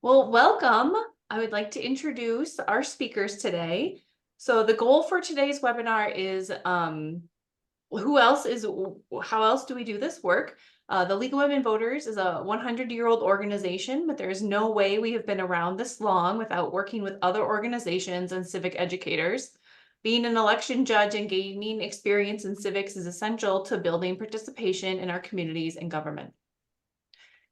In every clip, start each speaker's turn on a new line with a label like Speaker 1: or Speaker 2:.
Speaker 1: Well, welcome. I would like to introduce our speakers today. So the goal for today's webinar is how else do we do this work? The League of Women Voters is a 100-year-old organization, but there is no way we have been around this long without working with other organizations and civic educators. Being an election judge and gaining experience in civics is essential to building participation in our communities and government.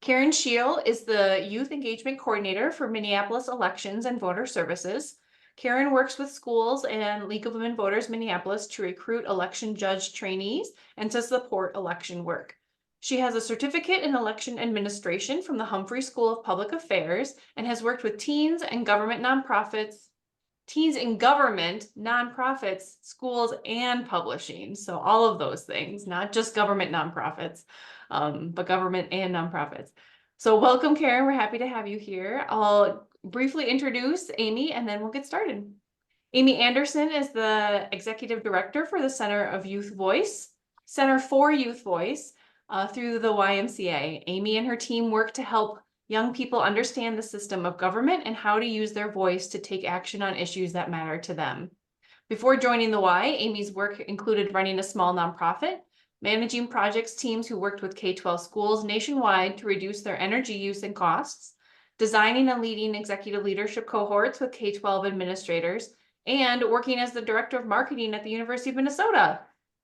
Speaker 1: Karen Scheel is the Youth Engagement Coordinator for Minneapolis Elections and Voter Services. Karen works with schools and League of Women Voters Minneapolis to recruit election judge trainees and to support election work. She has a certificate in election administration from the Humphrey School of Public Affairs and has worked with teens in government, nonprofits, schools, and publishing. So all of those things, not just government nonprofits, but government and nonprofits. So welcome, Karen. We're happy to have you here. I'll briefly introduce Amy and then we'll get started. Amy Anderson is the Executive Director for the Center for Youth Voice through the YMCA. Amy and her team work to help young people understand the system of government and how to use their voice to take action on issues that matter to them. Before joining the Y, Amy's work included running a small nonprofit, managing projects teams who worked with K-12 schools nationwide to reduce their energy use and costs, designing and leading executive leadership cohorts with K-12 administrators, and working as the Director of Marketing at the University of Minnesota.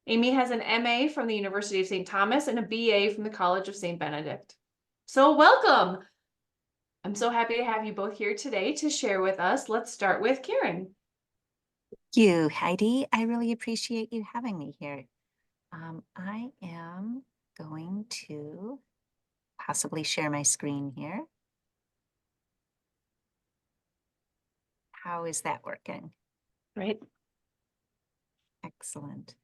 Speaker 1: Amy has an MA from the University of St. Thomas and a BA from the College of St. Benedict. So welcome. I'm so happy to have you both here today to share with us. Let's start with Karen.
Speaker 2: Thank you, Heidi. I really appreciate you having me here. I am going to possibly share my screen here. How is that working?
Speaker 1: Right.
Speaker 2: Excellent.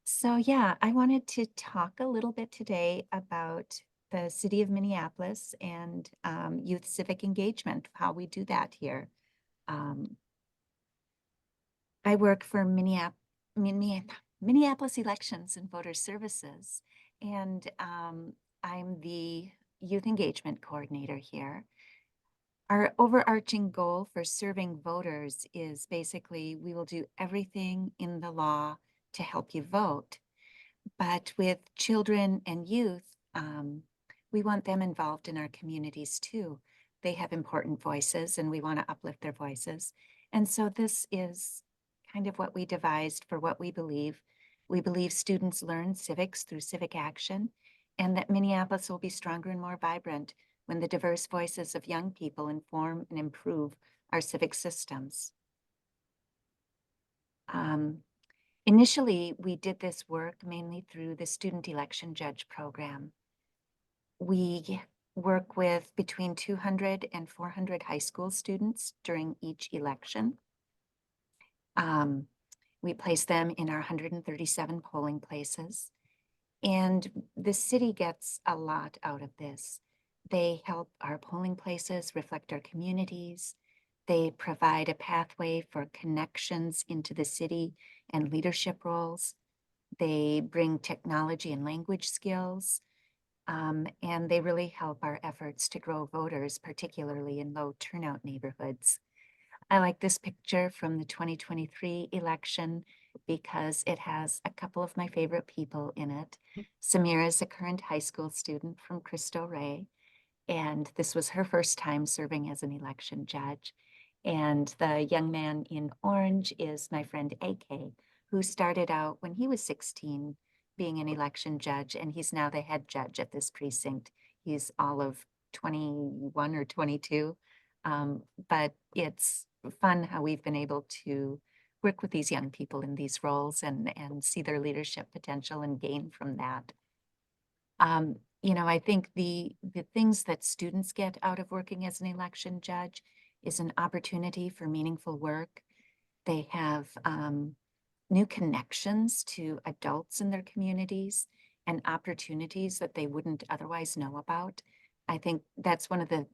Speaker 2: So yeah, I wanted to talk a little bit today about the city of Minneapolis and youth civic engagement, how we do that here. I work for Minneapolis Elections and Voter Services, and I'm the Youth Engagement Coordinator here. Our overarching goal for serving voters is basically we will do everything in the law to help you vote. But with children and youth, we want them involved in our communities too. They have important voices and we want to uplift their voices. And so this is kind of what we devised for what we believe. We believe students learn civics through civic action, and that Minneapolis will be stronger and more vibrant when the diverse voices of young people inform and improve our civic systems. Initially, we did this work mainly through the Student Election Judge Program. We work with between 200 and 400 high school students during each election. We place them in our 137 polling places, and the city gets a lot out of this. They help our polling places reflect our communities. They provide a pathway for connections into the city and leadership roles. They bring technology and language skills, and they really help our efforts to grow voters, particularly in low turnout neighborhoods. I like this picture from the 2023 election because it has a couple of my favorite people in it. Samira is a current high school student from Cristo Rey, and this was her first time serving as an election judge. And the young man in orange is my friend AK, who started out when he was 16 being an election judge, and he's now the head judge at this precinct. He's all of 21 or 22, but it's fun how we've been able to work with these young people in these roles and see their leadership potential and gain from that. You know, I think the things that students get out of working as an election judge is an opportunity for meaningful work. They have new connections to adults in their communities and opportunities that they wouldn't otherwise know about. I think that's one of the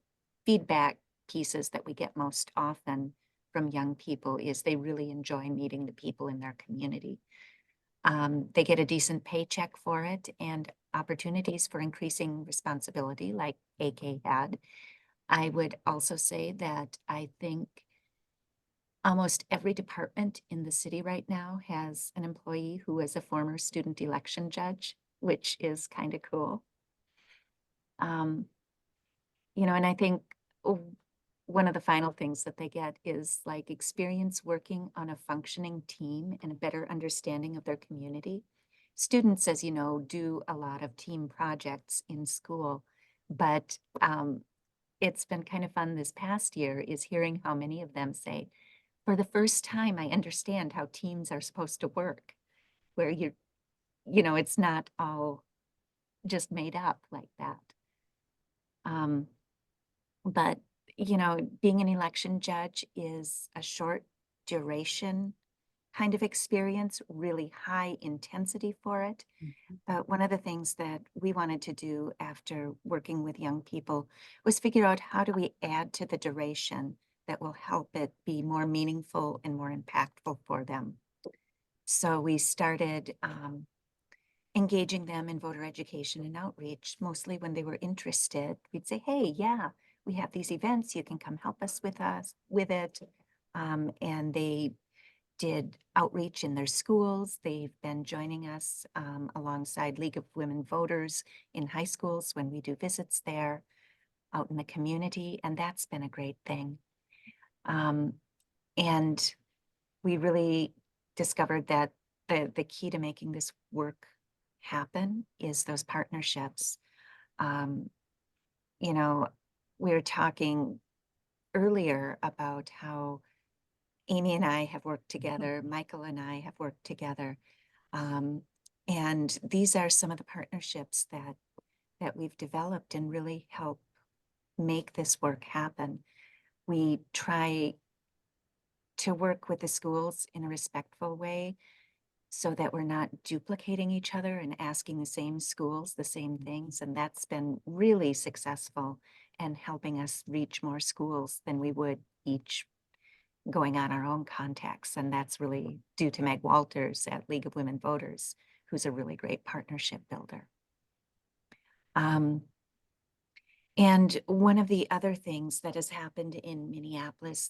Speaker 2: feedback pieces that we get most often from young people is they really enjoy meeting the people in their community. They get a decent paycheck for it and opportunities for increasing responsibility like AK had. I would also say that I think almost every department in the city right now has an employee who is a former student election judge, which is kind of cool. Um, and I think one of the final things that they get is like experience working on a functioning team and a better understanding of their community. Students, as you know, do a lot of team projects in school, but it's been kind of fun this past year is hearing how many of them say, for the first time, I understand how teams are supposed to work, where it's not all just made up like that. Um, but, being an election judge is a short duration kind of experience, really high intensity for it. But one of the things that we wanted to do after working with young people was figure out how do we add to the duration that will help it be more meaningful and more impactful for them. So we started engaging them in voter education and outreach, mostly when they were interested. We'd say, hey, yeah, we have these events. You can come help us with it. And they did outreach in their schools. They've been joining us alongside League of Women Voters in high schools when we do visits there out in the community. And that's been a great thing. And we really discovered that the key to making this work happen is those partnerships. Um, you know, we were talking earlier about how Amy and I have worked together, Michael and I have worked together. Um, and these are some of the partnerships that we've developed and really help make this work happen. We try to work with the schools in a respectful way so that we're not duplicating each other and asking the same schools the same things. And that's been really successful and helping us reach more schools than we would each going on our own contacts. And that's really due to Meg Walters at League of Women Voters, who's a really great partnership builder. And one of the other things that has happened in Minneapolis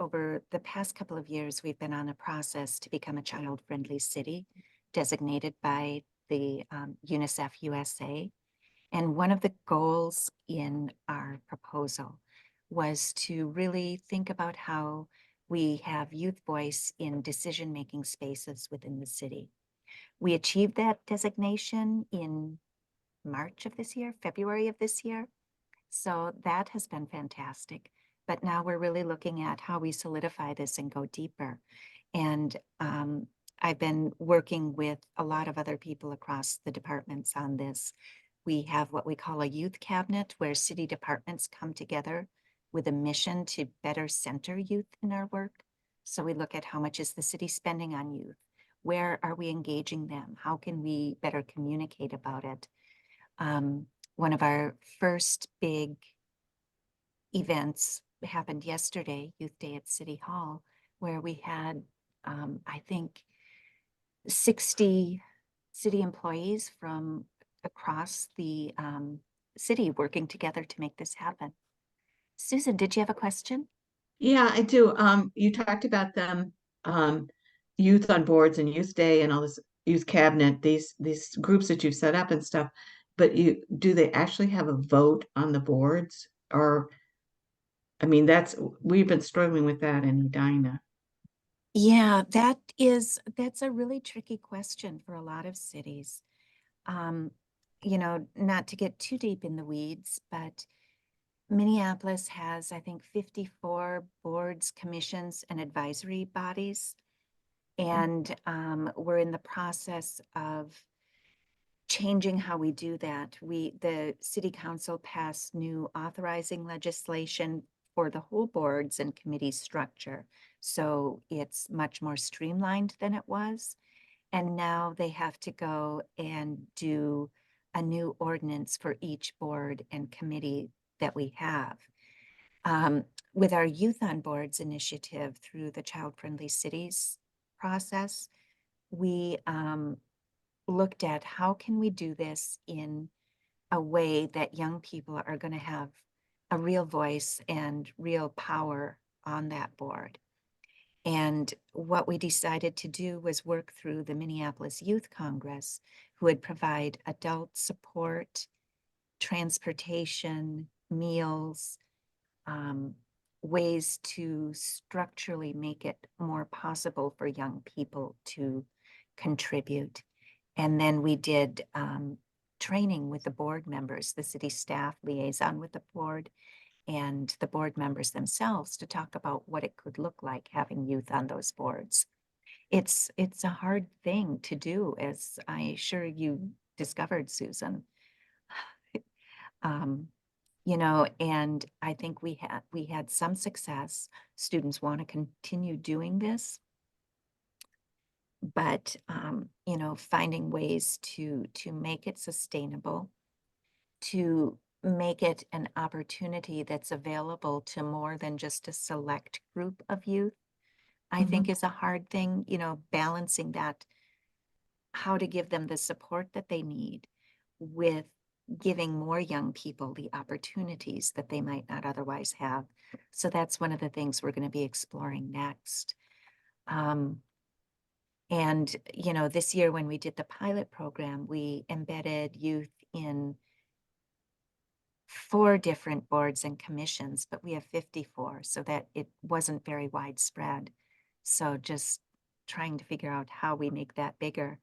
Speaker 2: over the past couple of years, we've been on a process to become a child-friendly city designated by the UNICEF USA. And one of the goals in our proposal was to really think about how we have youth voice in decision-making spaces within the city. We achieved that designation in March of this year, February of this year. So that has been fantastic. But now we're really looking at how we solidify this and go deeper. And I've been working with a lot of other people across the departments on this. We have what we call a youth cabinet where city departments come together with a mission to better center youth in our work. So we look at how much is the city spending on youth? Where are we engaging them? How can we better communicate about it? One of our first big events happened yesterday, Youth Day at City Hall, where we had, I think, 60 city employees from across the city working together to make this happen. Susan, did you have a question?
Speaker 3: Yeah, I do. You talked about them, youth on boards and youth day and all this youth cabinet, these groups that you've set up and stuff. But do they actually have a vote on the boards? Or, I mean, we've been struggling with that in Edina.
Speaker 2: Yeah, that's a really tricky question for a lot of cities. Not to get too deep in the weeds, but Minneapolis has, I think, 54 boards, commissions, and advisory bodies. And we're in the process of changing how we do that. The city council passed new authorizing legislation for the whole boards and committee structure. So it's much more streamlined than it was. And now they have to go and do a new ordinance for each board and committee that we have. With our Youth on Boards initiative through the Child Friendly Cities process, we looked at how can we do this in a way that young people are going to have a real voice and real power on that board. And what we decided to do was work through the Minneapolis Youth Congress, who would provide adult support, transportation, meals, ways to structurally make it more possible for young people to contribute. And then we did training with the board members, the city staff liaison with the board, and the board members themselves to talk about what it could look like having youth on those boards. It's a hard thing to do, as I sure you discovered, Susan. You know, and I think we had some success. Students want to continue doing this, but you know, finding ways to make it sustainable, to make it an opportunity that's available to more than just a select group of youth, I think is a hard thing, you know, balancing that, how to give them the support that they need with giving more young people the opportunities that they might not otherwise have. So that's one of the things we're going to be exploring next. And, you know, this year when we did the pilot program, we embedded youth in 4 different boards and commissions, but we have 54, so that it wasn't very widespread. So just trying to figure out how we make that bigger.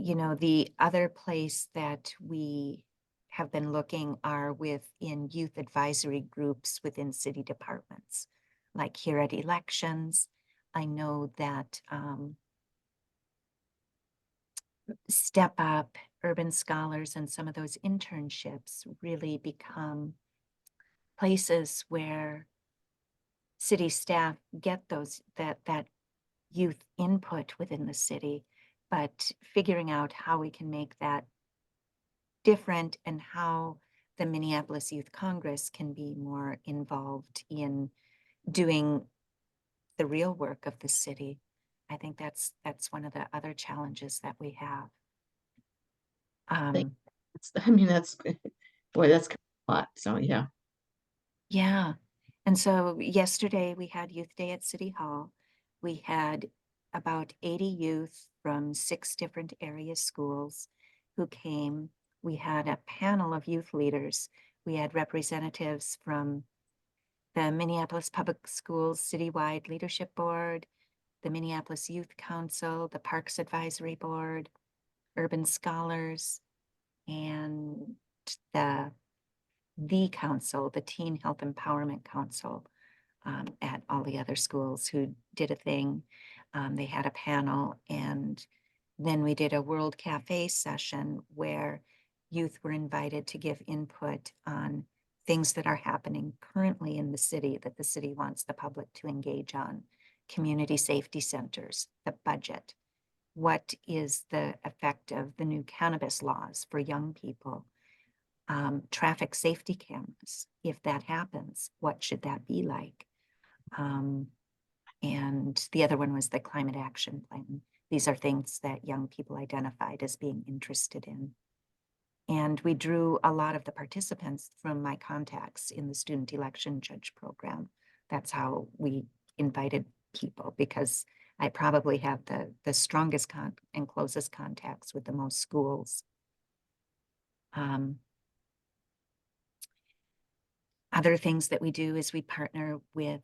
Speaker 2: You know, the other place that we have been looking are within youth advisory groups within city departments, like here at elections. I know that Step Up, Urban Scholars, and some of those internships really become places where city staff get that youth input within the city, but figuring out how we can make that different and how the Minneapolis Youth Congress can be more involved in doing the real work of the city. I think that's one of the other challenges that we have.
Speaker 3: I mean, that's, boy, that's a lot. So, yeah.
Speaker 2: Yeah. And so yesterday we had Youth Day at City Hall. We had about 80 youth from 6 different area schools who came. We had a panel of youth leaders. We had representatives from the Minneapolis Public Schools Citywide Leadership Board, the Minneapolis Youth Council, the Parks Advisory Board, Urban Scholars, and the council, the Teen Health Empowerment Council, at all the other schools who did a thing. They had a panel, and then we did a World Cafe session where youth were invited to give input on things that are happening currently in the city that the city wants the public to engage on. Community safety centers, the budget. What is the effect of the new cannabis laws for young people? Traffic safety cameras, if that happens, what should that be like? And the other one was the climate action plan. These are things that young people identified as being interested in. And we drew a lot of the participants from my contacts in the student election judge program. That's how we invited people, because I probably have the strongest and closest contacts with the most schools. Other things that we do is we partner with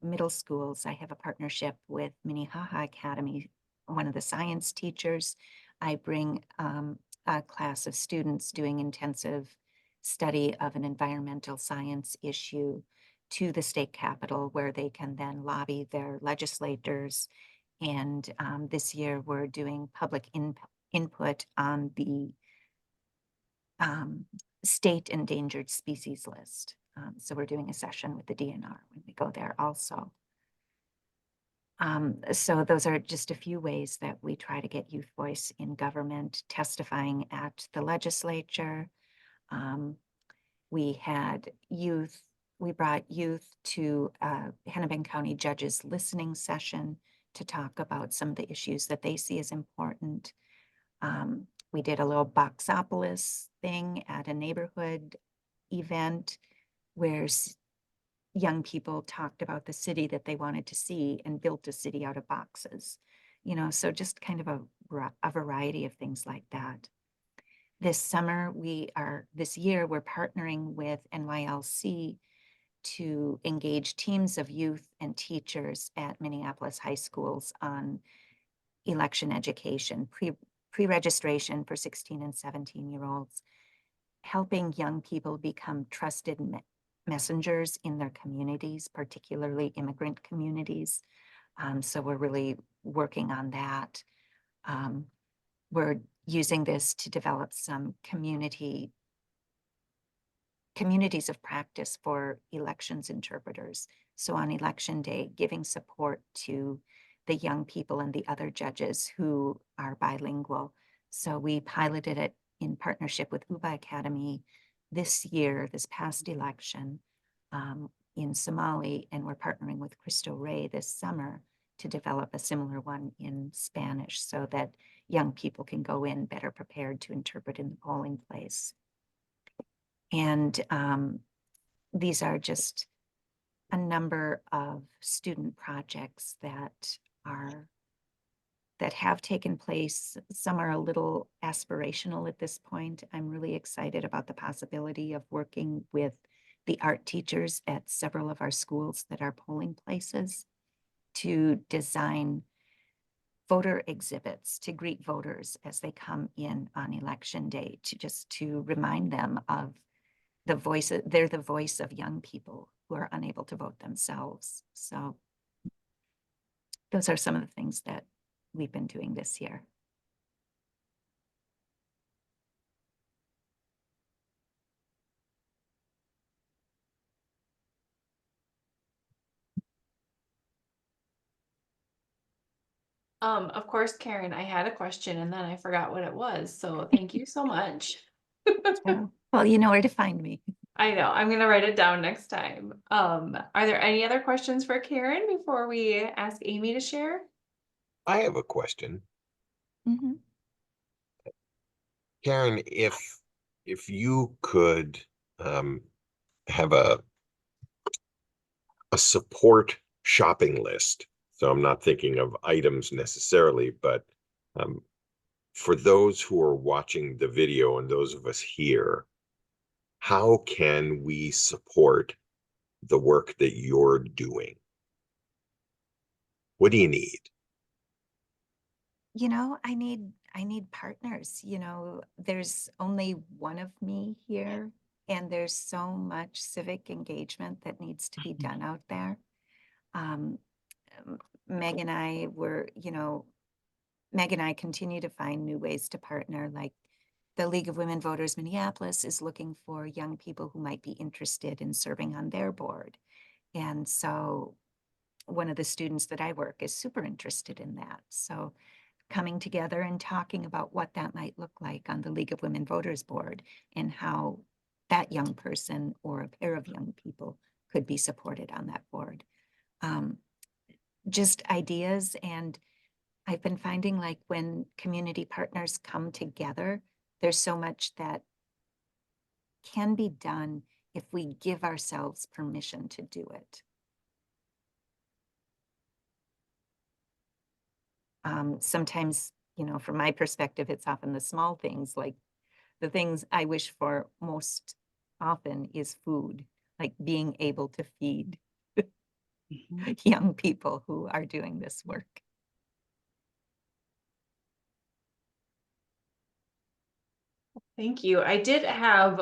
Speaker 2: middle schools. I have a partnership with Minnehaha Academy, one of the science teachers. I bring a class of students doing intensive study of an environmental science issue to the state capitol, where they can then lobby their legislators. And this year we're doing public input on the state endangered species list. So we're doing a session with the DNR when we go there also. So those are just a few ways that we try to get youth voice in government, testifying at the legislature. We had youth, we brought youth to Hennepin County Judges listening session to talk about some of the issues that they see as important. We did a little Boxopolis thing at a neighborhood event where young people talked about the city that they wanted to see and built a city out of boxes. You know, so just kind of a variety of things like that. This summer, this year, we're partnering with NYLC to engage teams of youth and teachers at Minneapolis high schools on election education, pre-registration for 16 and 17-year-olds, helping young people become trusted messengers in their communities, particularly immigrant communities. So we're really working on that. We're using this to develop some communities of practice for elections interpreters. So on election day, giving support to the young people and the other judges who are bilingual. So we piloted it in partnership with UBA Academy this past election in Somali, and we're partnering with Cristo Rey this summer to develop a similar one in Spanish so that young people can go in better prepared to interpret in the polling place. And these are just a number of student projects that have taken place. Some are a little aspirational at this point. I'm really excited about the possibility of working with the art teachers at several of our schools that are polling places to design voter exhibits to greet voters as they come in on election day, to remind them of they're the voice of young people who are unable to vote themselves. So those are some of the things that we've been doing this year.
Speaker 1: Of course, Karen, I had a question and then I forgot what it was. So thank you so much.
Speaker 2: So, well, you know where to find me.
Speaker 1: I know, I'm gonna write it down next time. Are there any other questions for Karen before we ask Amy to share?
Speaker 4: I have a question.
Speaker 2: Mm-hmm.
Speaker 4: Karen, if you could have a support shopping list, so I'm not thinking of items necessarily, but for those who are watching the video and those of us here, how can we support the work that you're doing? What do you need?
Speaker 2: You know, I need partners. You know, there's only one of me here, and there's so much civic engagement that needs to be done out there. Um, Meg and I Meg and I continue to find new ways to partner, like the League of Women Voters Minneapolis is looking for young people who might be interested in serving on their board. And so one of the students that I work is super interested in that. So coming together and talking about what that might look like on the League of Women Voters board and how that young person or a pair of young people could be supported on that board. Just ideas. And I've been finding, like, when community partners come together, there's so much that can be done if we give ourselves permission to do it. Sometimes, you know, from my perspective, it's often the small things, like the things I wish for most often is food, like being able to feed young people who are doing this work.
Speaker 1: Thank you. I did have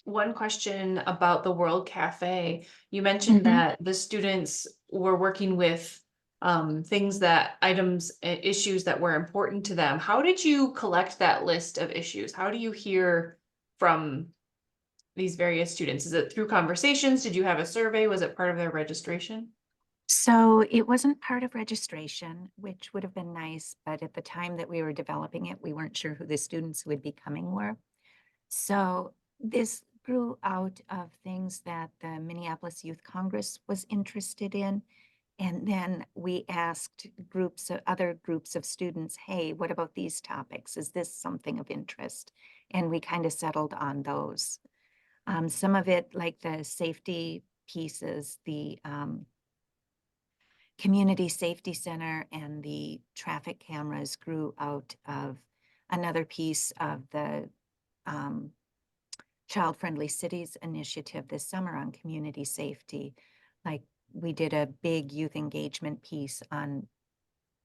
Speaker 1: one question about the World Cafe. You mentioned that the students were working with issues that were important to them. How did you collect that list of issues? How do you hear from these various students? Is it through conversations? Did you have a survey? Was it part of their registration?
Speaker 2: So it wasn't part of registration, which would have been nice, but at the time that we were developing it, we weren't sure who the students who would be coming were. So this grew out of things that the Minneapolis Youth Congress was interested in. And then we asked other groups of students, hey, what about these topics? Is this something of interest? And we kind of settled on those. Some of it, like the safety pieces, the Community Safety Center and the traffic cameras grew out of another piece of the Child Friendly Cities initiative this summer on community safety. Like, we did a big youth engagement piece on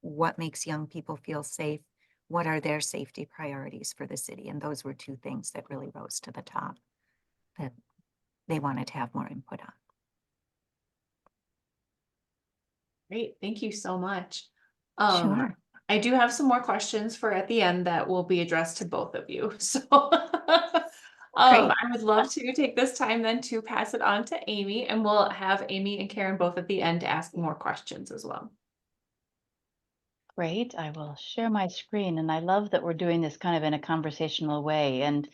Speaker 2: what makes young people feel safe, what are their safety priorities for the city, and those were two things that really rose to the top that they wanted to have more input on.
Speaker 1: Great, thank you so much.
Speaker 2: Sure.
Speaker 1: I do have some more questions for at the end that will be addressed to both of you. So
Speaker 2: Great.
Speaker 1: I would love to take this time then to pass it on to Amy, and we'll have Amy and Karen both at the end to ask more questions as well.
Speaker 5: Great. I will share my screen, and I love that we're doing this kind of in a conversational way. And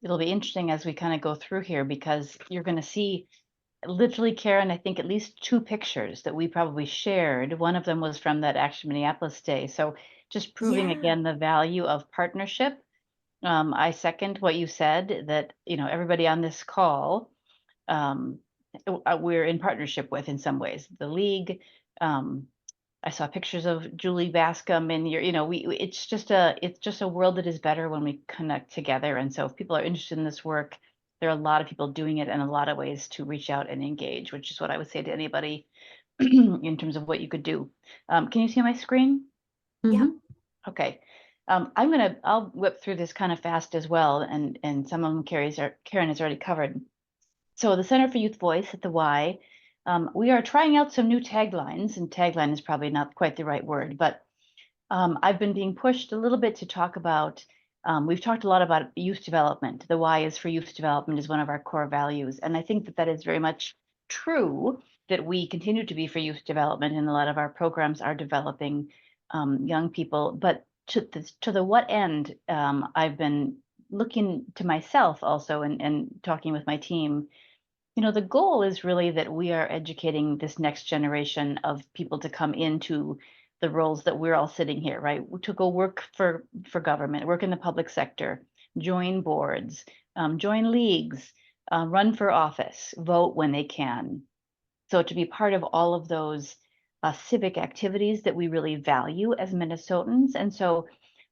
Speaker 5: it'll be interesting as we kind of go through here, because you're going to see literally, Karen, I think at least two pictures that we probably shared. One of them was from that Action Minneapolis Day. So just proving
Speaker 2: Yeah.
Speaker 5: again the value of partnership. I second what you said, that everybody on this call, we're in partnership with in some ways. The league. I saw pictures of Julie Bascom, and it's just a world that is better when we connect together. And so if people are interested in this work, there are a lot of people doing it and a lot of ways to reach out and engage, which is what I would say to anybody in terms of what you could do. Can you see my screen?
Speaker 2: Yeah.
Speaker 3: Mhm.
Speaker 5: Okay. I'll whip through this kind of fast as well, and some of them Karen has already covered. So the Center for Youth Voice at the Y, we are trying out some new taglines, and tagline is probably not quite the right word, but I've been being pushed a little bit to talk about, we've talked a lot about youth development. The Y is for youth development is one of our core values. And I think that that is very much true, that we continue to be for youth development, and a lot of our programs are developing young people. But to the what end, I've been looking to myself also, and talking with my team. The goal is really that we are educating this next generation of people to come into the roles that we're all sitting here, right? To go work for government, work in the public sector, join boards, join leagues, run for office, vote when they can. So to be part of all of those civic activities that we really value as Minnesotans. And so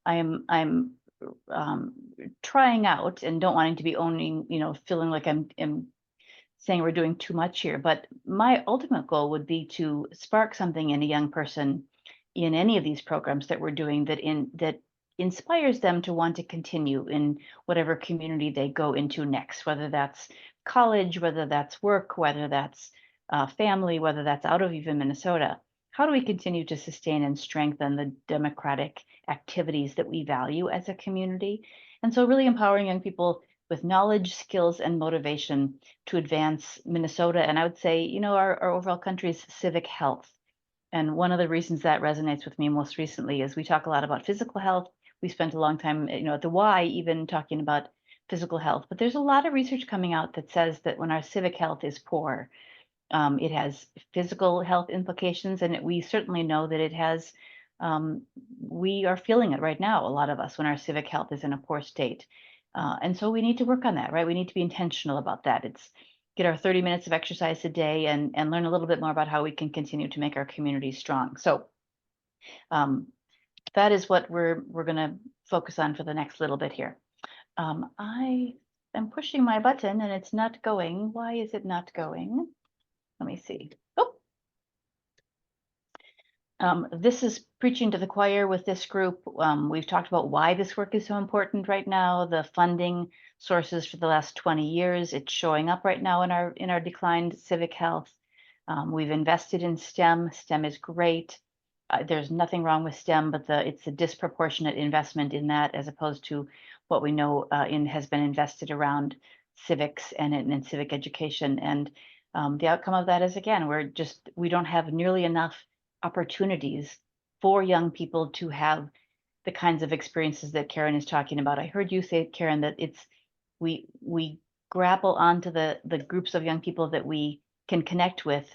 Speaker 5: I'm trying out, and don't wanting to be owning, feeling like I'm saying we're doing too much here, but my ultimate goal would be to spark something in a young person in any of these programs that we're doing, that inspires them to want to continue in whatever community they go into next, whether that's college, whether that's work, whether that's family, whether that's out of even Minnesota. How do we continue to sustain and strengthen the democratic activities that we value as a community? And so really empowering young people with knowledge, skills, and motivation to advance Minnesota, and I would say, our overall country's civic health. And one of the reasons that resonates with me most recently is we talk a lot about physical health. We spent a long time, at the Y, even talking about physical health. But there's a lot of research coming out that says that when our civic health is poor, it has physical health implications, and we certainly know that it has. We are feeling it right now, a lot of us, when our civic health is in a poor state. And so we need to work on that, right? We need to be intentional about that. It's get our 30 minutes of exercise a day, and learn a little bit more about how we can continue to make our communities strong. So that is what we're going to focus on for the next little bit here. I am pushing my button and it's not going. Why is it not going? Let me see. This is preaching to the choir with this group. We've talked about why this work is so important right now, the funding sources for the last 20 years. It's showing up right now in our declined civic health. We've invested in STEM. STEM is great. There's nothing wrong with STEM, but it's a disproportionate investment in that, as opposed to what we know has been invested around civics and in civic education. And the outcome of that is, again, we don't have nearly enough opportunities for young people to have the kinds of experiences that Karen is talking about. I heard you say, Karen, that we grapple onto the groups of young people that we can connect with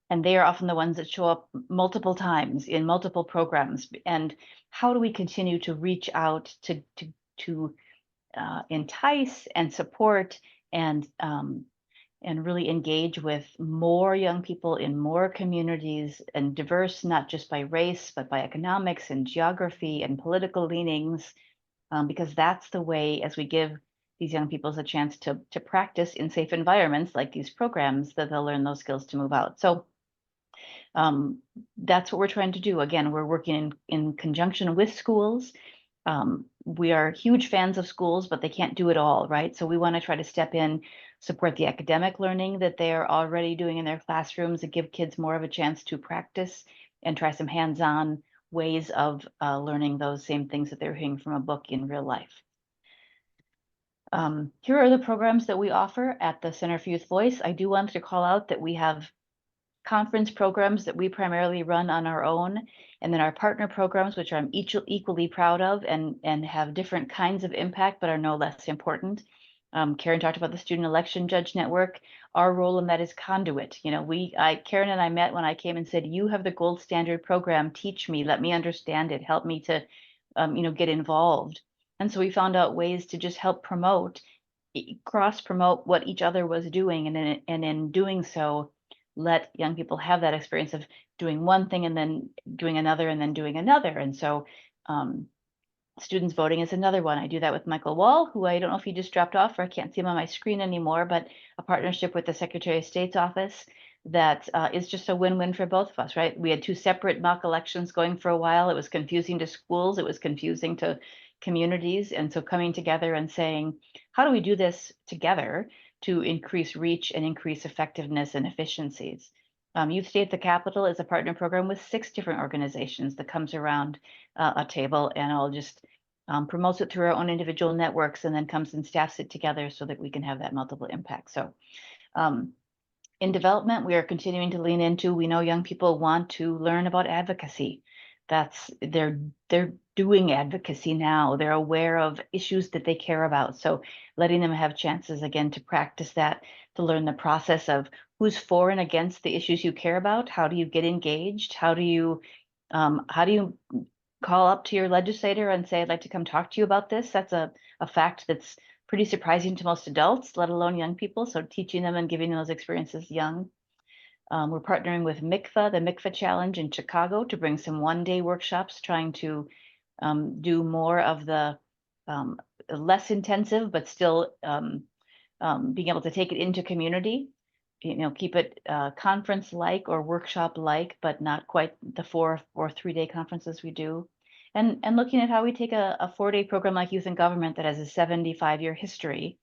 Speaker 5: And they are often the ones that show up multiple times in multiple programs. And how do we continue to reach out to entice and support and really engage with more young people in more communities, and diverse, not just by race, but by economics and geography and political leanings, because that's the way, as we give these young people a chance to practice in safe environments like these programs, that they'll learn those skills to move out. So that's what we're trying to do. Again, we're working in conjunction with schools. We are huge fans of schools, but they can't do it all, right? So we want to try to step in, support the academic learning that they are already doing in their classrooms, and give kids more of a chance to practice and try some hands-on ways of learning those same things that they're hearing from a book in real life. Here are the programs that we offer at the Center for Youth Voice. I do want to call out that we have conference programs that we primarily run on our own, and then our partner programs, which I'm equally proud of and have different kinds of impact, but are no less important. Karen talked about the Student Election Judge Network. Our role in that is conduit. You know, Karen and I met when I came and said, you have the gold standard program, teach me, let me understand it, help me to, get involved. And so we found out ways to just help promote, cross promote what each other was doing. And in doing so, let young people have that experience of doing one thing and then doing another and then doing another. And so students voting is another one. I do that with Michael Wall, who I don't know if he just dropped off or I can't see him on my screen anymore, but a partnership with the Secretary of State's office that is just a win-win for both of us, right? We had two separate mock elections going for a while. It was confusing to schools. It was confusing to communities. And so coming together and saying, how do we do this together to increase reach and increase effectiveness and efficiencies? Youth Stay at the Capitol is a partner program with 6 different organizations that comes around a table, and I'll just promotes it through our own individual networks, and then comes and staffs it together so that we can have that multiple impact. So in development, we are continuing to lean into, we know young people want to learn about advocacy. They're doing advocacy now. They're aware of issues that they care about. So letting them have chances again to practice that, to learn the process of who's for and against the issues you care about. How do you get engaged? How do you call up to your legislator and say, I'd like to come talk to you about this? That's a fact that's pretty surprising to most adults, let alone young people. So teaching them and giving them those experiences young. We're partnering with MICFA, the MICFA Challenge in Chicago, to bring some one-day workshops, trying to do more of the less intensive, but still being able to take it into community, keep it conference-like or workshop-like, but not quite the 4 or 3-day conferences we do. And looking at how we take a 4-day program like Youth in Government that has a 75-year history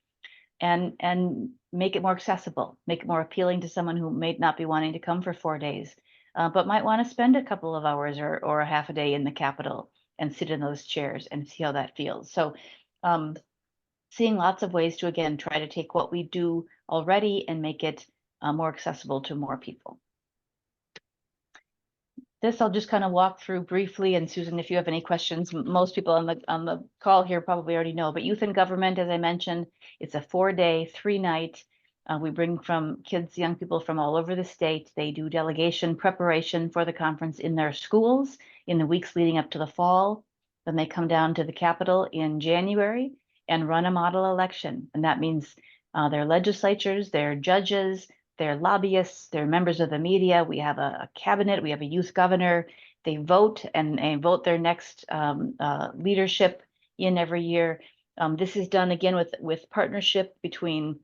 Speaker 5: and make it more accessible, make it more appealing to someone who may not be wanting to come for 4 days, but might want to spend a couple of hours or a half a day in the Capitol and sit in those chairs and see how that feels. So seeing lots of ways to, again, try to take what we do already and make it more accessible to more people. This I'll just kind of walk through briefly, and Susan, if you have any questions, most people on the call here probably already know, but Youth in Government, as I mentioned, it's a 4-day, 3-night. We bring from kids, young people from all over the state. They do delegation preparation for the conference in their schools in the weeks leading up to the fall. Then they come down to the Capitol in January and run a model election. And that means their legislatures, their judges, they're lobbyists, they're members of the media. We have a cabinet, we have a youth governor. They vote and vote their next leadership in every year. This is done again with partnership between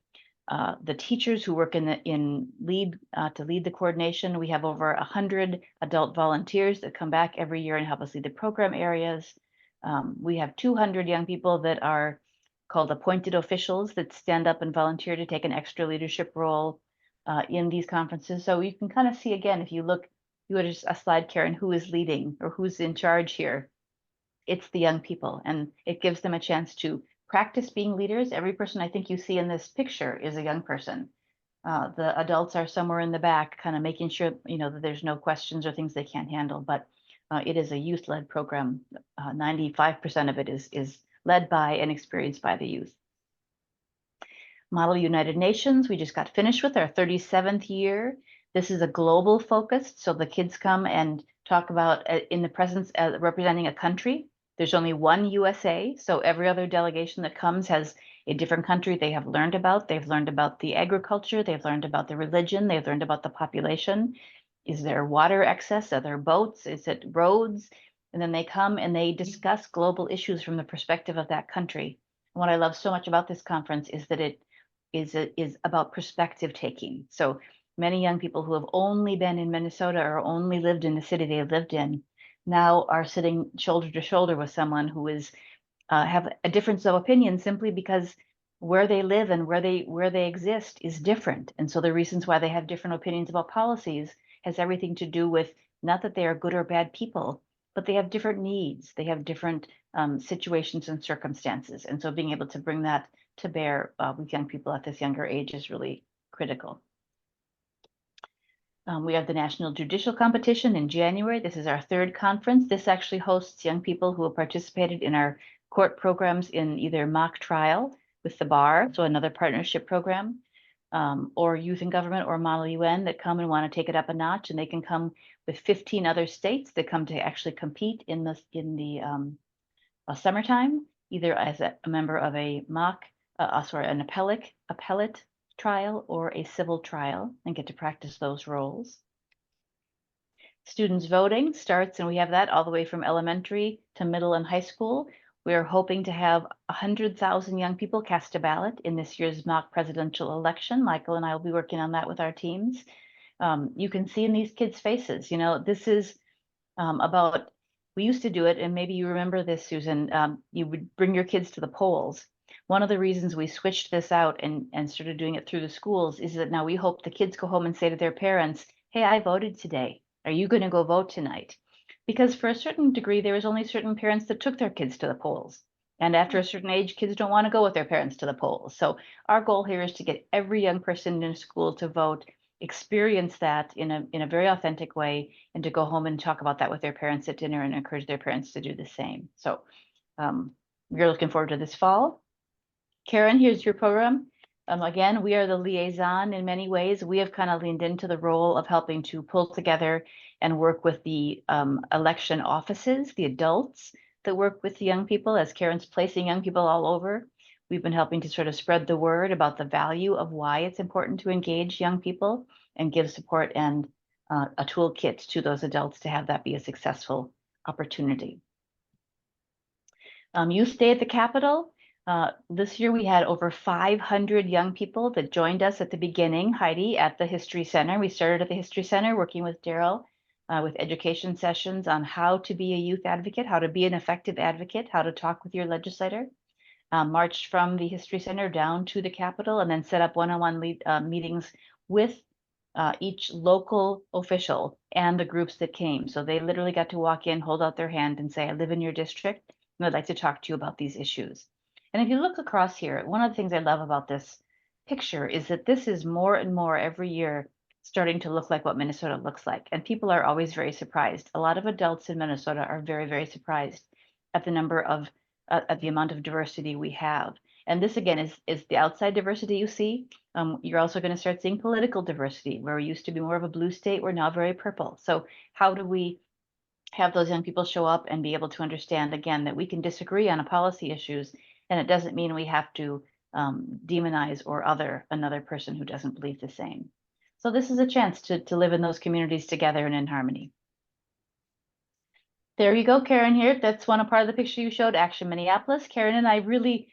Speaker 5: the teachers who work to lead the coordination. We have over 100 adult volunteers that come back every year and help us lead the program areas. We have 200 young people that are called appointed officials that stand up and volunteer to take an extra leadership role in these conferences. So you can kind of see, again, if you look, you had a slide, Karen, who is leading or who's in charge here. It's the young people, and it gives them a chance to practice being leaders. Every person I think you see in this picture is a young person. The adults are somewhere in the back, kind of making sure, that there's no questions or things they can't handle, but it is a youth-led program. 95% of it is led by and experienced by the youth. Model United Nations, we just got finished with our 37th year. This is a global focus, so the kids come and talk about in the presence representing a country. There's only one USA, so every other delegation that comes has a different country they have learned about. They've learned about the agriculture, they've learned about the religion, they've learned about the population. Is there water excess? Are there boats? Is it roads? And then they come and they discuss global issues from the perspective of that country. And what I love so much about this conference is that it is about perspective taking. So many young people who have only been in Minnesota or only lived in the city they lived in now are sitting shoulder to shoulder with someone who is have a difference of opinion simply because where they live and where they exist is different. And so the reasons why they have different opinions about policies has everything to do with not that they are good or bad people, but they have different needs. They have different situations and circumstances. And so being able to bring that to bear with young people at this younger age is really critical. We have the National Judicial Competition in January. This is our third conference. This actually hosts young people who have participated in our court programs in either mock trial with the bar, so another partnership program, or youth in government or Model UN that come and want to take it up a notch, and they can come with 15 other states that come to actually compete in the summertime, either as a member of a an appellate trial or a civil trial, and get to practice those roles. Students voting starts, and we have that all the way from elementary to middle and high school. We are hoping to have 100,000 young people cast a ballot in this year's mock presidential election. Michael and I will be working on that with our teams. You can see in these kids' faces, this is about, we used to do it, and maybe you remember this, Susan, you would bring your kids to the polls. One of the reasons we switched this out and started doing it through the schools is that now we hope the kids go home and say to their parents, hey, I voted today. Are you going to go vote tonight? Because for a certain degree, there was only certain parents that took their kids to the polls. And after a certain age, kids don't want to go with their parents to the polls. So our goal here is to get every young person in a school to vote, experience that in a very authentic way, and to go home and talk about that with their parents at dinner and encourage their parents to do the same. So we're looking forward to this fall. Karen, here's your program. Again, we are the liaison in many ways. We have kind of leaned into the role of helping to pull together and work with the election offices, the adults that work with the young people, as Karen's placing young people all over. We've been helping to sort of spread the word about the value of why it's important to engage young people and give support and a toolkit to those adults to have that be a successful opportunity. Youth Day at the Capitol. This year we had over 500 young people that joined us at the beginning, Heidi, at the History Center. We started at the History Center working with Daryl with education sessions on how to be a youth advocate, how to be an effective advocate, how to talk with your legislator. Marched from the History Center down to the Capitol and then set up one-on-one meetings with each local official and the groups that came. So they literally got to walk in, hold out their hand and say, I live in your district and I'd like to talk to you about these issues. And if you look across here, one of the things I love about this picture is that this is more and more every year starting to look like what Minnesota looks like. And people are always very surprised. A lot of adults in Minnesota are very, very surprised at the number of, at the amount of diversity we have. And this again is the outside diversity you see. You're also going to start seeing political diversity, where we used to be more of a blue state, we're now very purple. So how do we have those young people show up and be able to understand, again, that we can disagree on policy issues, and it doesn't mean we have to demonize or other another person who doesn't believe the same. So this is a chance to live in those communities together and in harmony. There you go, Karen here. That's one part of the picture you showed, Action Minneapolis. Karen and I really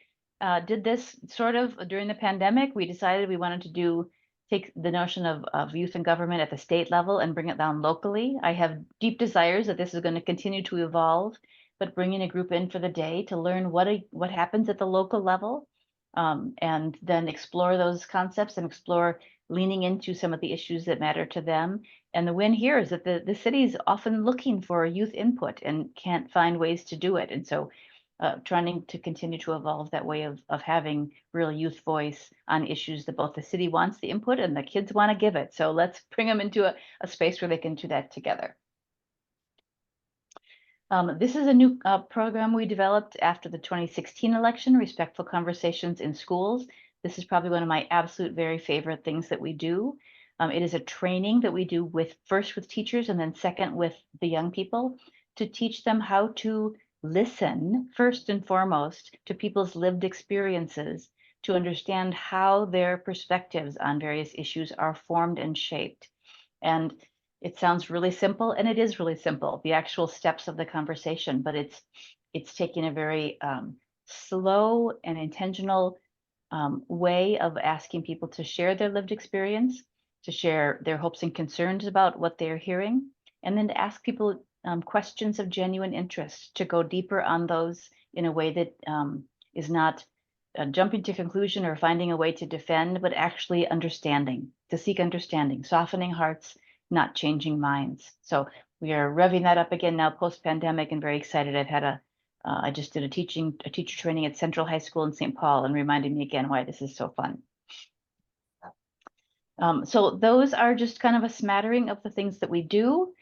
Speaker 5: did this sort of during the pandemic. We decided we wanted to take the notion of youth and government at the state level and bring it down locally. I have deep desires that this is going to continue to evolve, but bringing a group in for the day to learn what happens at the local level, and then explore those concepts and explore leaning into some of the issues that matter to them. And the win here is that the city is often looking for youth input and can't find ways to do it. And so trying to continue to evolve that way of having real youth voice on issues that both the city wants the input and the kids want to give it. So let's bring them into a space where they can do that together. This is a new program we developed after the 2016 election, Respectful Conversations in Schools. This is probably one of my absolute very favorite things that we do. It is a training that we do first with teachers and then second with the young people to teach them how to listen first and foremost to people's lived experiences, to understand how their perspectives on various issues are formed and shaped. And it sounds really simple, and it is really simple, the actual steps of the conversation, but it's taking a very slow and intentional way of asking people to share their lived experience, to share their hopes and concerns about what they're hearing, and then to ask people questions of genuine interest, to go deeper on those in a way that is not jumping to conclusion or finding a way to defend, but actually understanding, to seek understanding, softening hearts, not changing minds. So we are revving that up again now post-pandemic, and very excited. I've had I just did a teacher training at Central High School in St. Paul, and reminded me again why this is so fun. So those are just kind of a smattering of the things that we do.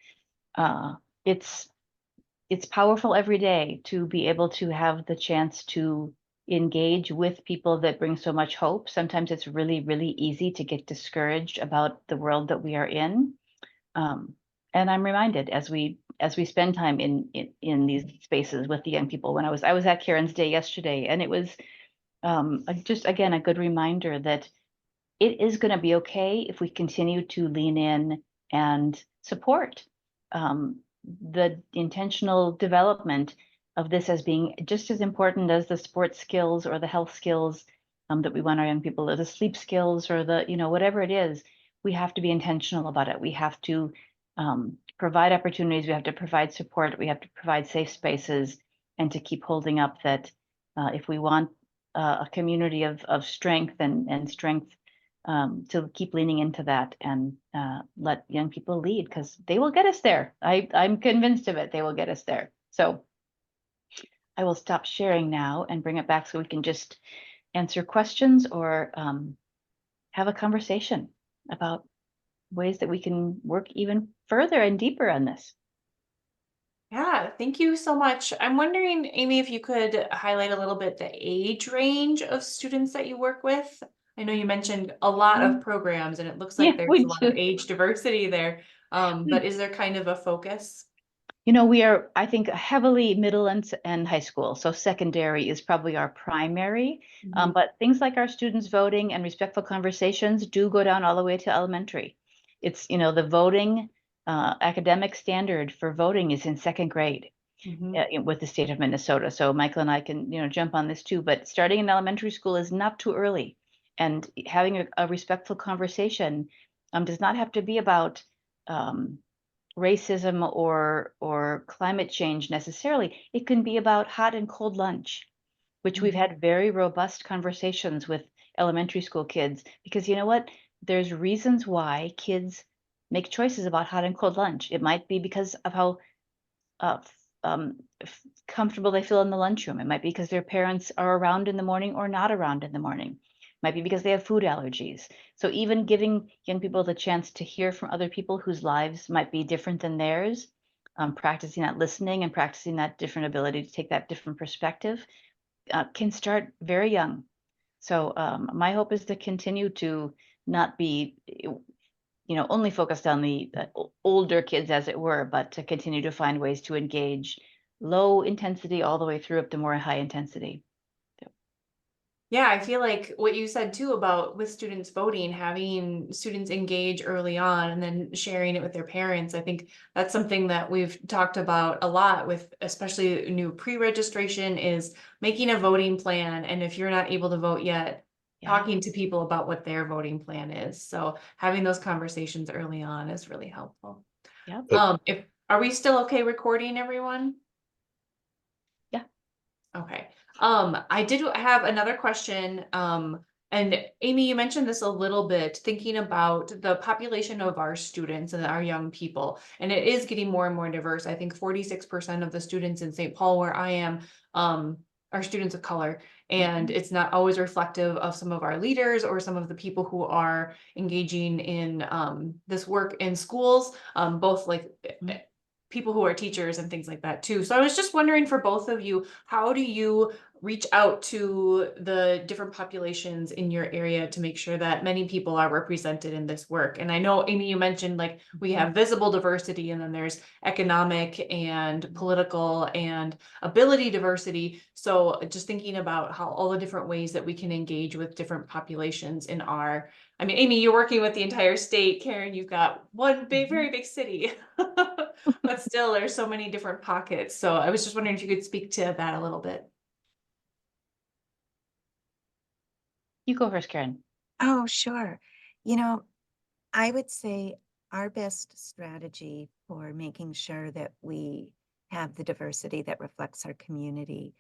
Speaker 5: It's powerful every day to be able to have the chance to engage with people that bring so much hope. Sometimes it's really, really easy to get discouraged about the world that we are in. And I'm reminded as we spend time in these spaces with the young people. When I was at Karen's Day yesterday, and it was just again a good reminder that it is going to be okay if we continue to lean in and support the intentional development of this as being just as important as the sports skills or the health skills that we want our young people, or the sleep skills, or the, whatever it is. We have to be intentional about it. We have to provide opportunities. We have to provide support. We have to provide safe spaces, and to keep holding up that if we want a community of strength and strength, to keep leaning into that and let young people lead, because they will get us there. I'm convinced of it. They will get us there. So I will stop sharing now and bring it back so we can just answer questions or have a conversation about ways that we can work even further and deeper on this.
Speaker 1: Yeah, thank you so much. I'm wondering, Amy, if you could highlight a little bit the age range of students that you work with. I know you mentioned a lot of programs, and it looks like
Speaker 5: Yeah,
Speaker 1: there's
Speaker 5: we
Speaker 1: a lot of
Speaker 5: do.
Speaker 1: age diversity there. But is there kind of a focus?
Speaker 5: We are, I think, heavily middle and high school. So secondary is probably our primary. But things like our students voting and respectful conversations do go down all the way to elementary. It's, the voting academic standard for voting is in second grade with the state of Minnesota. So Michael and I can, jump on this too. But starting in elementary school is not too early. And having a respectful conversation does not have to be about racism or climate change necessarily. It can be about hot and cold lunch, which we've had very robust conversations with elementary school kids, because you know what? There's reasons why kids make choices about hot and cold lunch. It might be because of how comfortable they feel in the lunchroom. It might be because their parents are around in the morning or not around in the morning. Might be because they have food allergies. So even giving young people the chance to hear from other people whose lives might be different than theirs, practicing that listening and practicing that different ability to take that different perspective can start very young. So my hope is to continue to not be, only focused on the older kids, as it were, but to continue to find ways to engage low intensity all the way through up to more high intensity.
Speaker 1: Yeah, I feel like what you said too about with students voting, having students engage early on and then sharing it with their parents. I think that's something that we've talked about a lot with, especially new pre-registration, is making a voting plan. And if you're not able to vote yet, talking to people about what their voting plan is. So having those conversations early on is really helpful.
Speaker 5: Yeah.
Speaker 1: Are we still okay recording, everyone?
Speaker 5: Yeah.
Speaker 1: Okay. I did have another question. And Amy, you mentioned this a little bit, thinking about the population of our students and our young people, and it is getting more and more diverse. I think 46% of the students in St. Paul, where I am, are students of color, and it's not always reflective of some of our leaders or some of the people who are engaging in this work in schools, both like people who are teachers and things like that too. So I was just wondering, for both of you, how do you reach out to the different populations in your area to make sure that many people are represented in this work. And I know, Amy, you mentioned like we have visible diversity, and then there's economic and political and ability diversity. So just thinking about how all the different ways that we can engage with different populations in our, I mean, Amy, you're working with the entire state. Karen, you've got one big, very big city, but still there's so many different pockets. So I was just wondering if you could speak to that a little bit.
Speaker 5: You go first, Karen.
Speaker 2: Oh, sure. You know, I would say our best strategy for making sure that we have the diversity that reflects our community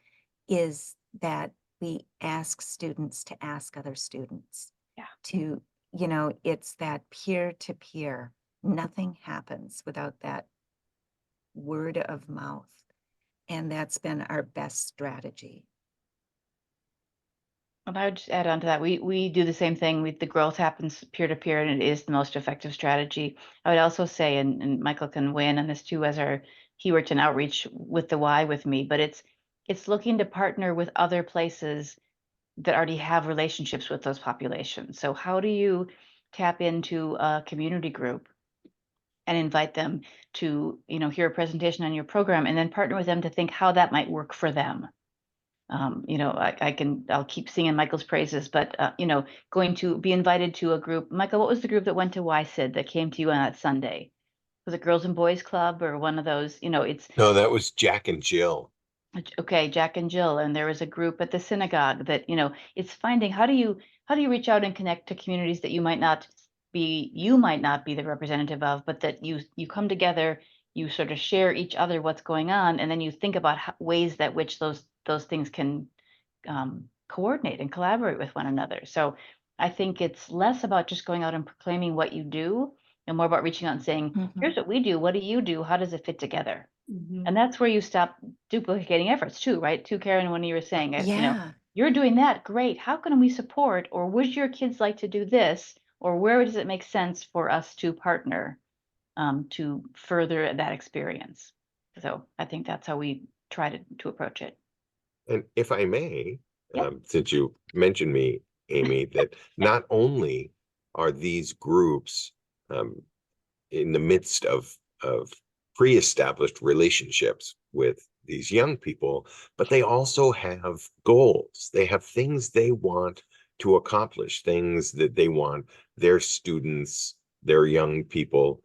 Speaker 2: is that we ask students to ask other students.
Speaker 5: Yeah.
Speaker 2: To, you know, it's that peer to peer. Nothing happens without that word of mouth. And that's been our best strategy.
Speaker 5: And I would just add on to that, we do the same thing with the growth happens peer to peer, and it is the most effective strategy. I would also say, and Michael can weigh in on this too, as he worked in outreach with the Y with me, but it's looking to partner with other places that already have relationships with those populations. So how do you tap into a community group and invite them to, hear a presentation on your program, and then partner with them to think how that might work for them? I'll keep singing Michael's praises, but going to be invited to a group. Michael, what was the group that went to YSID that came to you on that Sunday? Was it Girls and Boys Club or one of those?
Speaker 4: No, that was Jack and Jill.
Speaker 5: Okay, Jack and Jill, and there was a group at the synagogue that, it's finding how do you reach out and connect to communities that you might not be the representative of, but that you come together, you sort of share each other what's going on, and then you think about ways that which those things can coordinate and collaborate with one another. So I think it's less about just going out and proclaiming what you do, and more about reaching out and saying, here's what we do, what do you do, how does it fit together? And that's where you stop duplicating efforts too, right? To Karen, when you were saying,
Speaker 2: Yeah.
Speaker 5: you're doing that, great. How can we support, or would your kids like to do this? Or where does it make sense for us to partner to further that experience? So I think that's how we try to approach it.
Speaker 4: And if I may,
Speaker 5: Yeah.
Speaker 4: since you mentioned me, Amy, that not only are these groups in the midst of pre-established relationships with these young people, but they also have goals. They have things they want to accomplish, things that they want their students, their young people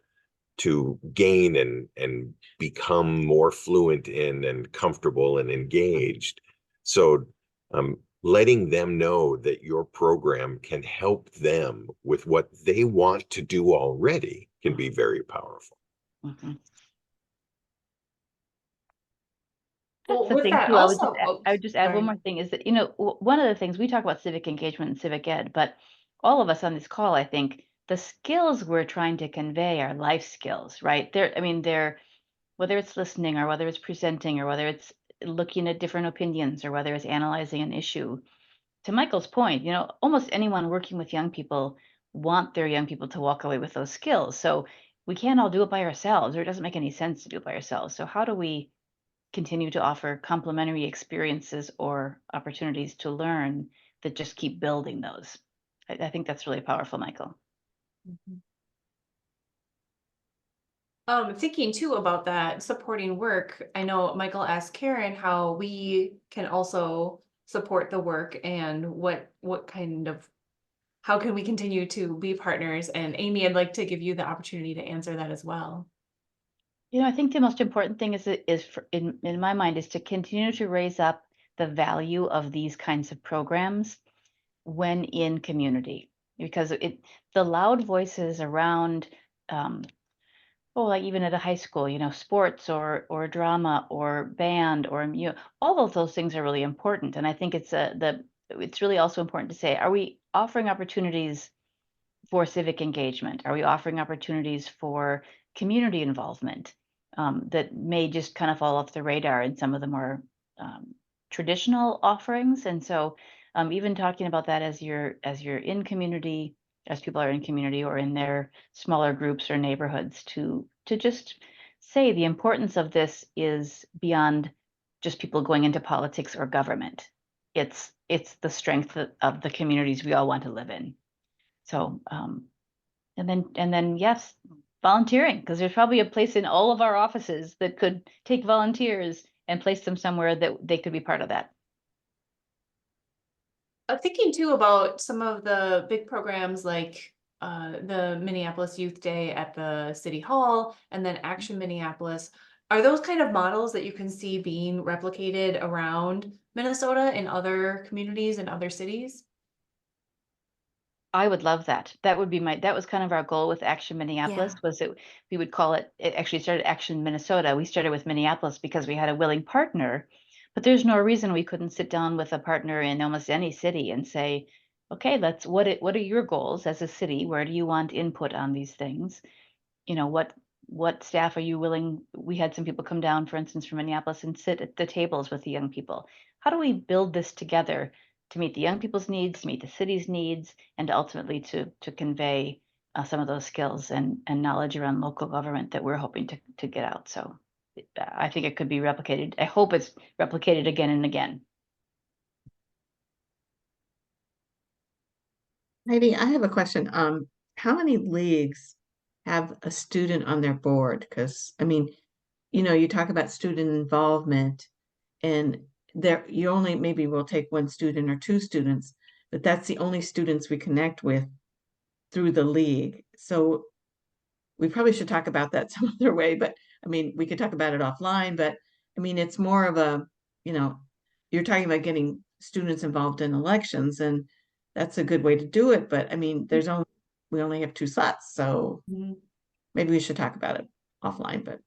Speaker 4: to gain and become more fluent in and comfortable and engaged. So letting them know that your program can help them with what they want to do already can be very powerful.
Speaker 5: Mm-hmm.
Speaker 1: Well,
Speaker 5: That's the
Speaker 1: with
Speaker 5: thing
Speaker 1: that
Speaker 5: too.
Speaker 1: also,
Speaker 5: I would just add one
Speaker 1: sorry.
Speaker 5: more thing is that, one of the things we talk about civic engagement and civic ed, but all of us on this call, I think the skills we're trying to convey are life skills, right? They're whether it's listening or whether it's presenting or whether it's looking at different opinions or whether it's analyzing an issue. To Michael's point, almost anyone working with young people want their young people to walk away with those skills. So we can't all do it by ourselves, or it doesn't make any sense to do it by ourselves. So how do we continue to offer complementary experiences or opportunities to learn that just keep building those? I think that's really powerful, Michael.
Speaker 1: Thinking too about that supporting work, I know Michael asked Karen how we can also support the work and how can we continue to be partners? And Amy, I'd like to give you the opportunity to answer that as well.
Speaker 5: I think the most important thing in my mind is to continue to raise up the value of these kinds of programs when in community, because the loud voices around, like even at a high school, sports or drama or band or all of those things are really important. And I think it's really also important to say, are we offering opportunities for civic engagement? Are we offering opportunities for community involvement that may just kind of fall off the radar in some of the more traditional offerings? And so even talking about that as you're in community, as people are in community or in their smaller groups or neighborhoods, to just say the importance of this is beyond just people going into politics or government. it's the strength of the communities we all want to live in. So, and then yes, volunteering, because there's probably a place in all of our offices that could take volunteers and place them somewhere that they could be part of that.
Speaker 1: Thinking too about some of the big programs like the Minneapolis Youth Day at the City Hall and then Action Minneapolis. Are those kind of models that you can see being replicated around Minnesota in other communities and other cities?
Speaker 5: I would love that. That would be that was kind of our goal with Action Minneapolis,
Speaker 2: Yeah.
Speaker 5: was that we would call it actually started Action Minnesota. We started with Minneapolis because we had a willing partner, but there's no reason we couldn't sit down with a partner in almost any city and say, okay, what are your goals as a city? Where do you want input on these things? You know, what staff are you willing? We had some people come down, for instance, from Minneapolis and sit at the tables with the young people. How do we build this together to meet the young people's needs, to meet the city's needs, and ultimately to convey some of those skills and knowledge around local government that we're hoping to get out. So I think it could be replicated. I hope it's replicated again and again.
Speaker 3: Maybe I have a question. How many leagues have a student on their board? Because I mean, you talk about student involvement, and there you only maybe will take one student or two students, but that's the only students we connect with through the league. So we probably should talk about that some other way, but I mean, we could talk about it offline, but I mean, it's more of a, you know, you're talking about getting students involved in elections, and that's a good way to do it. But I mean, we only have two slots, so
Speaker 1: Mhm.
Speaker 3: maybe we should talk about it offline, but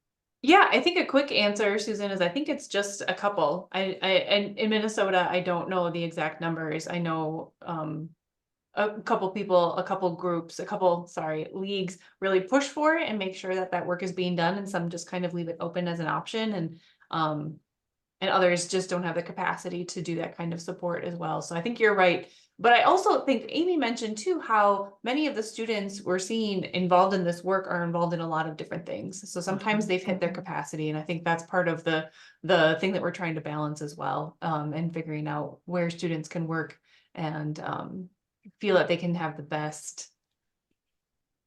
Speaker 1: Yeah, I think a quick answer, Susan, is I think it's just a couple. And in Minnesota, I don't know the exact numbers. I know a couple people, a couple groups, sorry, leagues really push for it and make sure that that work is being done, and some just kind of leave it open as an option, and others just don't have the capacity to do that kind of support as well. So I think you're right. But I also think Amy mentioned too how many of the students we're seeing involved in this work are involved in a lot of different things. So sometimes they've hit their capacity, and I think that's part of the thing that we're trying to balance as well, and figuring out where students can work and feel that they can have the best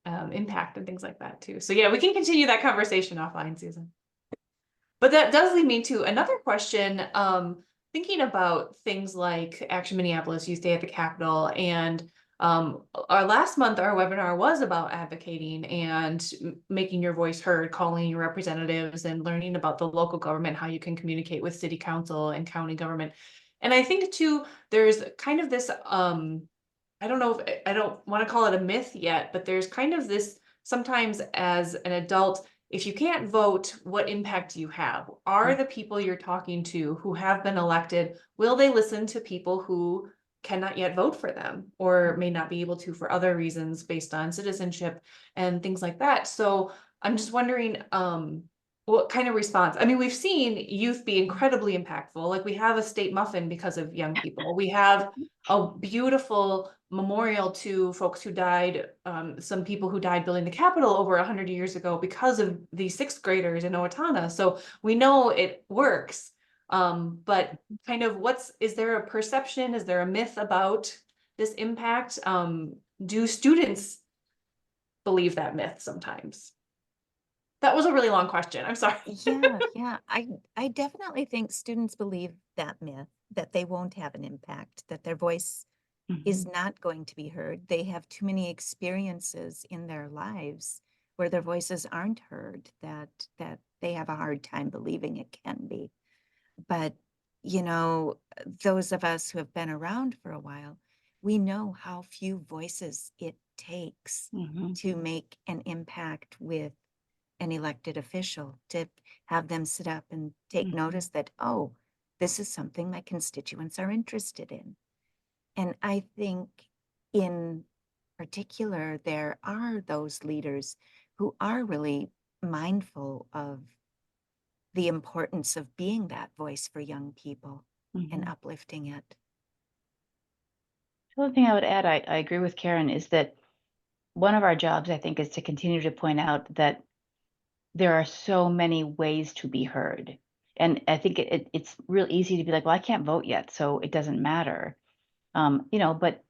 Speaker 1: impact and things like that too. So yeah, we can continue that conversation offline, Susan. But that does lead me to another question. Thinking about things like Action Minneapolis, You Stay at the Capitol, and our last month, our webinar was about advocating and making your voice heard, calling your representatives and learning about the local government, how you can communicate with city council and county government. And I think too, there's kind of this, I don't know if I don't want to call it a myth yet, but there's kind of this sometimes as an adult, if you can't vote, what impact do you have? Are the people you're talking to who have been elected, will they listen to people who cannot yet vote for them or may not be able to for other reasons based on citizenship and things like that? So I'm just wondering, what kind of response? I mean, we've seen youth be incredibly impactful. Like we have a state muffin because of young people. We have a beautiful memorial to folks who died, some people who died building the Capitol over 100 years ago because of the sixth graders in Owatonna. So we know it works. But kind of is there a perception? Is there a myth about this impact? Do students believe that myth sometimes? That was a really long question. I'm sorry.
Speaker 2: Yeah. I definitely think students believe that myth, that they won't have an impact, that their voice is not going to be heard. They have too many experiences in their lives where their voices aren't heard, that they have a hard time believing it can be. But, those of us who have been around for a while, we know how few voices it takes to make an impact with an elected official, to have them sit up and take notice that, oh, this is something my constituents are interested in. And I think in particular, there are those leaders who are really mindful of the importance of being that voice for young people and uplifting it.
Speaker 5: The other thing I would add, I agree with Karen, is that one of our jobs, I think, is to continue to point out that there are so many ways to be heard. And I think it's real easy to be like, well, I can't vote yet, so it doesn't matter. You know, but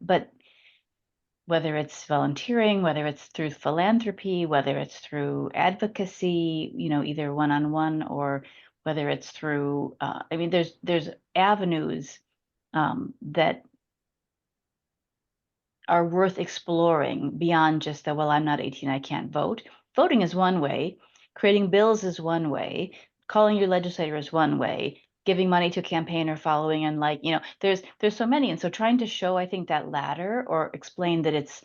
Speaker 5: whether it's volunteering, whether it's through philanthropy, whether it's through advocacy, you know, either one-on-one or whether it's through, I mean, there's avenues that are worth exploring beyond just the, well, I'm not 18, I can't vote. Voting is one way, creating bills is one way, calling your legislator is one way, giving money to a campaign or following and like, you know, there's so many. And so trying to show, I think, that ladder or explain that it's,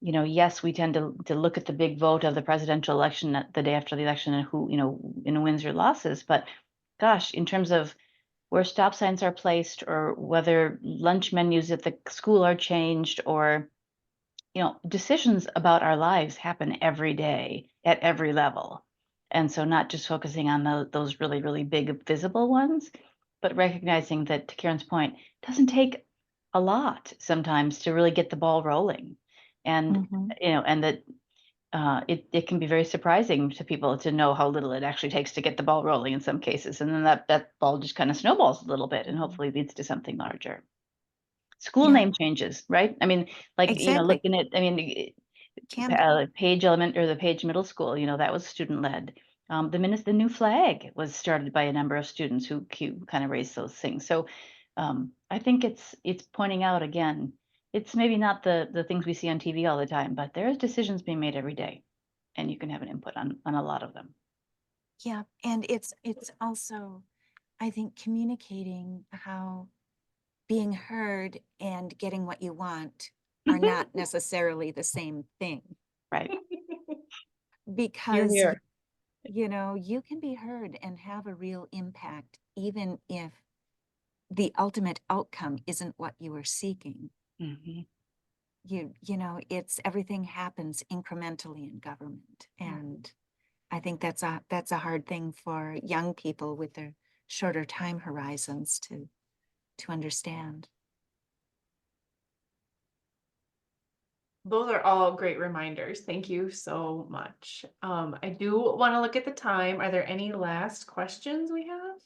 Speaker 5: you know, yes, we tend to look at the big vote of the presidential election the day after the election and who, you know, wins or losses. But gosh, in terms of where stop signs are placed or whether lunch menus at the school are changed or, you know, decisions about our lives happen every day at every level. And so not just focusing on those really, really big visible ones, but recognizing that, to Karen's point, it doesn't take a lot sometimes to really get the ball rolling. And,
Speaker 2: Mhm.
Speaker 5: you know, and that it can be very surprising to people to know how little it actually takes to get the ball rolling in some cases. And then that ball just kind of snowballs a little bit and hopefully leads to something larger. School
Speaker 2: Yeah.
Speaker 5: name changes, right? I mean, like, you know,
Speaker 2: Exactly.
Speaker 5: looking at, I mean,
Speaker 2: Can
Speaker 5: Page Element or the Page Middle School, you know, that was student led. The new flag was started by a number of students who kind of raised those things. So I think it's pointing out again, it's maybe not the things we see on TV all the time, but there's decisions being made every day, and you can have an input on a lot of them.
Speaker 2: Yeah, and it's also, I think, communicating how being heard and getting what you want are not necessarily the same thing,
Speaker 5: Right.
Speaker 2: because
Speaker 5: Here.
Speaker 2: you know, you can be heard and have a real impact even if the ultimate outcome isn't what you were seeking.
Speaker 5: Mhm.
Speaker 2: You know, it's everything happens incrementally in government, and I think that's a hard thing for young people with their shorter time horizons to understand.
Speaker 1: Those are all great reminders. Thank you so much. I do want to look at the time. Are there any last questions we have?